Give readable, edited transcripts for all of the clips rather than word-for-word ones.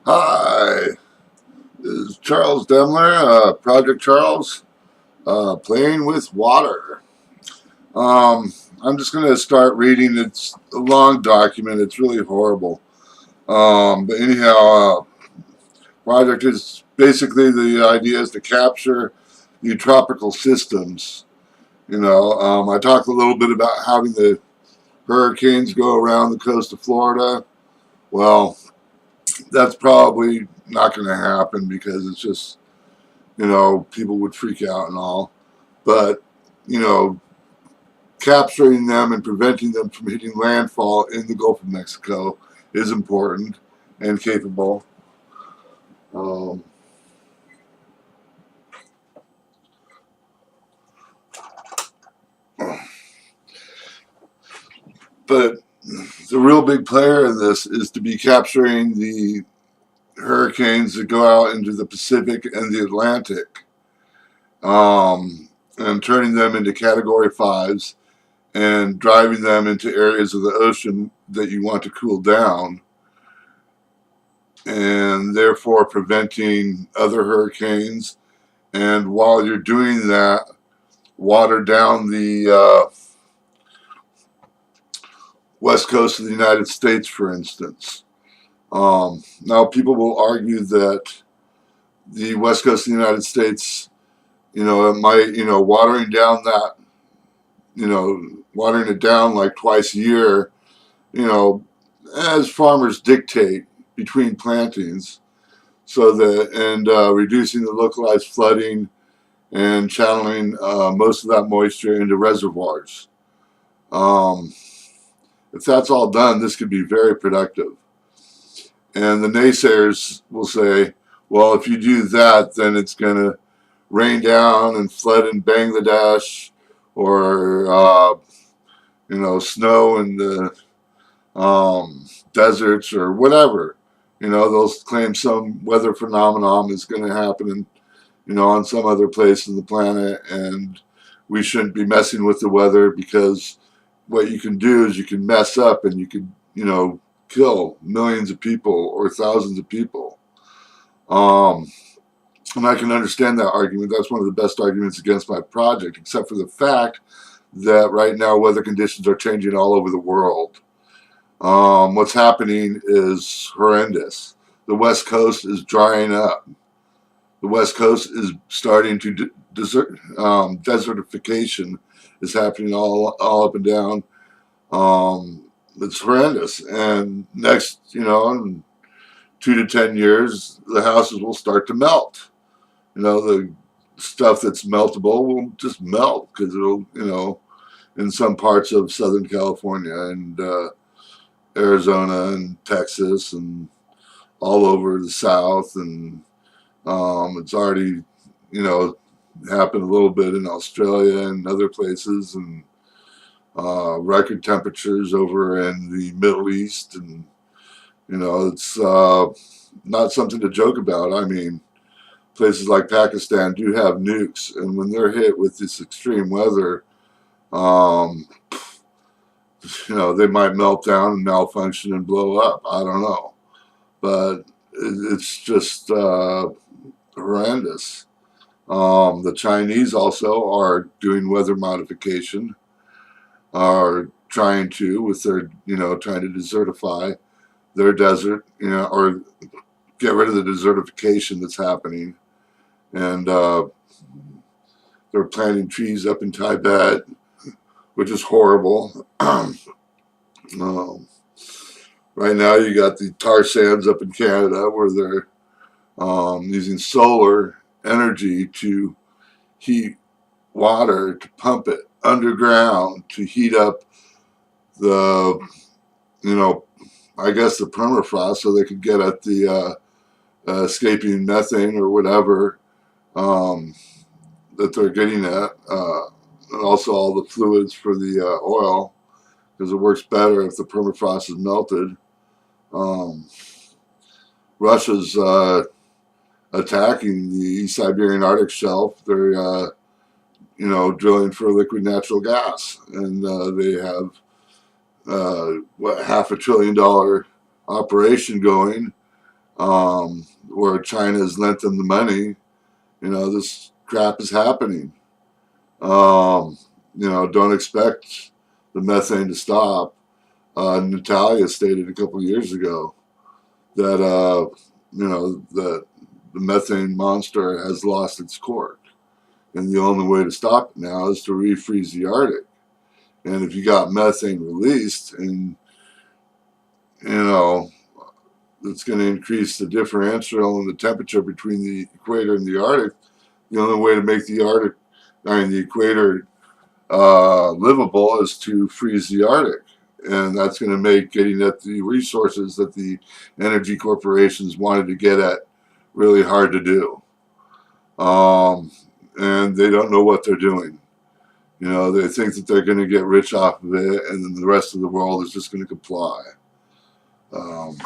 Hi, this is Charles Demler, Project Charles, playing with water. Um, I'm just going to start reading. It's a long document. It's really horrible. But anyhow, project is basically the idea is to capture the tropical systems. I talked a little bit about having the hurricanes go around the coast of Florida. Well, that's probably not going to happen because it's just people would freak out and all. But, you know, capturing them and preventing them from hitting landfall in the Gulf of Mexico is important and capable. Um, but the real big player in this is to be capturing the hurricanes that go out into the Pacific and the Atlantic, and turning them into category fives and driving them into areas of the ocean that you want to cool down, and therefore preventing other hurricanes. And while you're doing that, water down the west coast of the United States, for instance. Now, people will argue that the west coast of the United States, it might, watering down that, watering it down like twice a year, you know, as farmers dictate between plantings, so that and reducing the localized flooding and channeling most of that moisture into reservoirs. Um, if that's all done, this could be very productive. And the naysayers will say, well, if you do that, then it's going to rain down and flood in Bangladesh, or snow in the deserts or whatever. They'll claim some weather phenomenon is going to happen on some other place in the planet, and we shouldn't be messing with the weather, because what you can do is you can mess up and you can, kill millions of people or thousands of people. Um, and I can understand that argument. That's one of the best arguments against my project, except for the fact that right now weather conditions are changing all over the world. What's happening is horrendous. The West Coast is drying up. The West Coast is starting to desertification is happening all up and down. It's horrendous. And next, in 2 to 10 years, the houses will start to melt. The stuff that's meltable will just melt because it'll, in some parts of Southern California and Arizona and Texas and all over the South, and it's already, happened a little bit in Australia and other places, and record temperatures over in the Middle East, and it's not something to joke about. I mean, places like Pakistan do have nukes, and when they're hit with this extreme weather, um, they might melt down and malfunction and blow up. I don't know, but it's just horrendous. The Chinese also are doing weather modification, are trying to, with their, trying to desertify their desert, or get rid of the desertification that's happening. And they're planting trees up in Tibet, which is horrible. Right now, you got the tar sands up in Canada where they're using solar energy to heat water, to pump it underground to heat up the, I guess the permafrost, so they could get at the escaping methane or whatever that they're getting at, and also all the fluids for the oil, because it works better if the permafrost is melted. Um, Russia's attacking the East Siberian Arctic Shelf. They're drilling for liquid natural gas, and they have $500 billion operation going, where China has lent them the money. This crap is happening. Um, don't expect the methane to stop. Natalia stated a couple of years ago that that the methane monster has lost its cork, and the only way to stop it now is to refreeze the Arctic. And if you got methane released, and you know it's going to increase the differential in the temperature between the equator and the Arctic, the only way to make the equator livable is to freeze the Arctic. And that's going to make getting at the resources that the energy corporations wanted to get at really hard to do. Um, and they don't know what they're doing. They think that they're going to get rich off of it, and then the rest of the world is just going to comply. Um,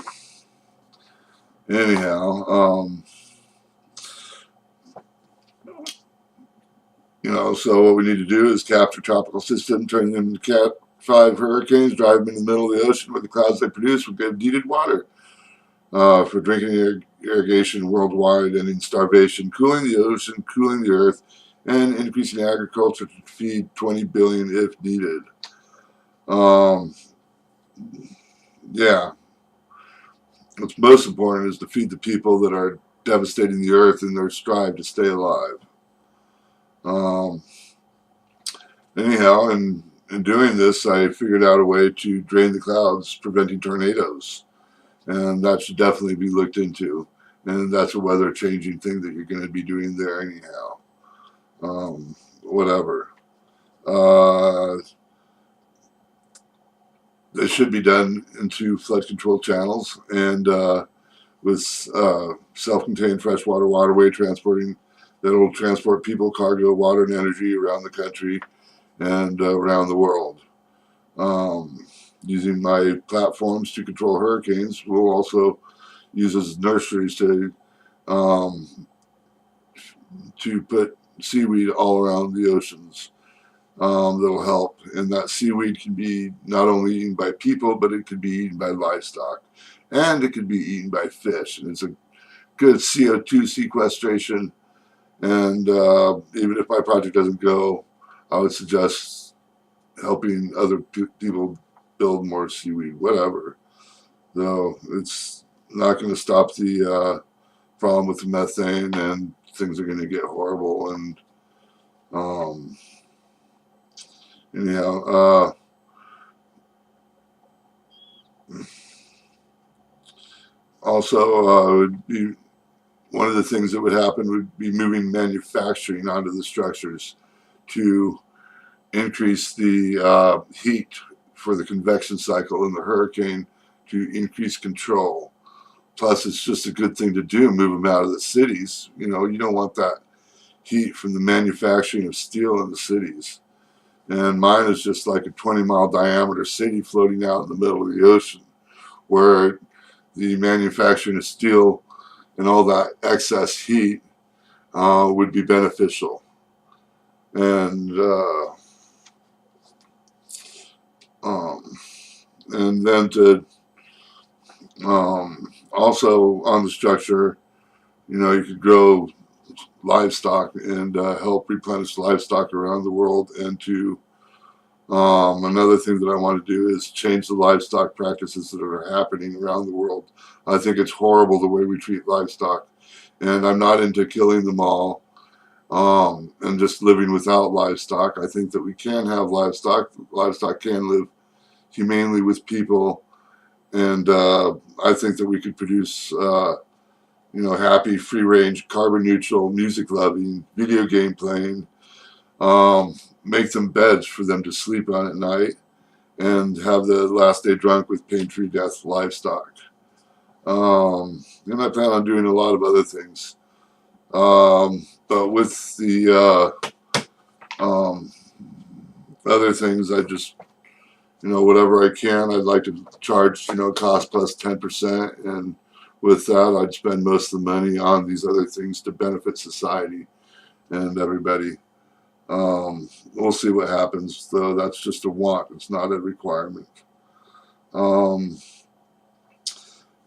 anyhow, so what we need to do is capture tropical system, turn them into Cat 5 hurricanes, drive them in the middle of the ocean where the clouds they produce will get needed water for drinking irrigation worldwide, ending starvation, cooling the ocean, cooling the earth, and increasing agriculture to feed 20 billion if needed. Um, yeah, what's most important is to feed the people that are devastating the earth in their strive to stay alive. Um, anyhow, in doing this, I figured out a way to drain the clouds, preventing tornadoes. And that should definitely be looked into. And that's a weather changing thing that you're going to be doing there anyhow. Whatever. Uh, they should be done into flood control channels and with self-contained freshwater waterway transporting that will transport people, cargo, water, and energy around the country and around the world. Um, Using my platforms to control hurricanes, we'll also use as nurseries um, to put seaweed all around the oceans. That'll help, and that seaweed can be not only eaten by people, but it could be eaten by livestock, and it could be eaten by fish. And it's a good CO2 sequestration. And even if my project doesn't go, I would suggest helping other people build more seaweed, whatever. Though it's not going to stop the problem with the methane, and things are going to get horrible. And um, anyhow, also would be one of the things that would happen would be moving manufacturing onto the structures to increase the heat for the convection cycle in the hurricane to increase control. Plus, it's just a good thing to do, move them out of the cities. You don't want that heat from the manufacturing of steel in the cities. And mine is just like a 20-mile diameter city floating out in the middle of the ocean, where the manufacturing of steel and all that excess heat would be beneficial. And um, and then to also on the structure, you could grow livestock and help replenish livestock around the world. And to another thing that I want to do is change the livestock practices that are happening around the world. I think it's horrible the way we treat livestock, and I'm not into killing them all and just living without livestock. I think that we can have livestock. Livestock can live humanely with people, and I think that we could produce, happy, free-range, carbon-neutral, music-loving, video game playing, make them beds for them to sleep on at night, and have the last day drunk with pain-free death livestock. And I plan on doing a lot of other things. But with the other things, I just, whatever I can, I'd like to charge, cost plus 10%. And with that, I'd spend most of the money on these other things to benefit society and everybody. We'll see what happens, though. That's just a want. It's not a requirement. Um,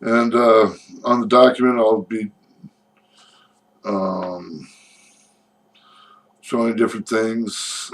And on the document, I'll be um, showing different things.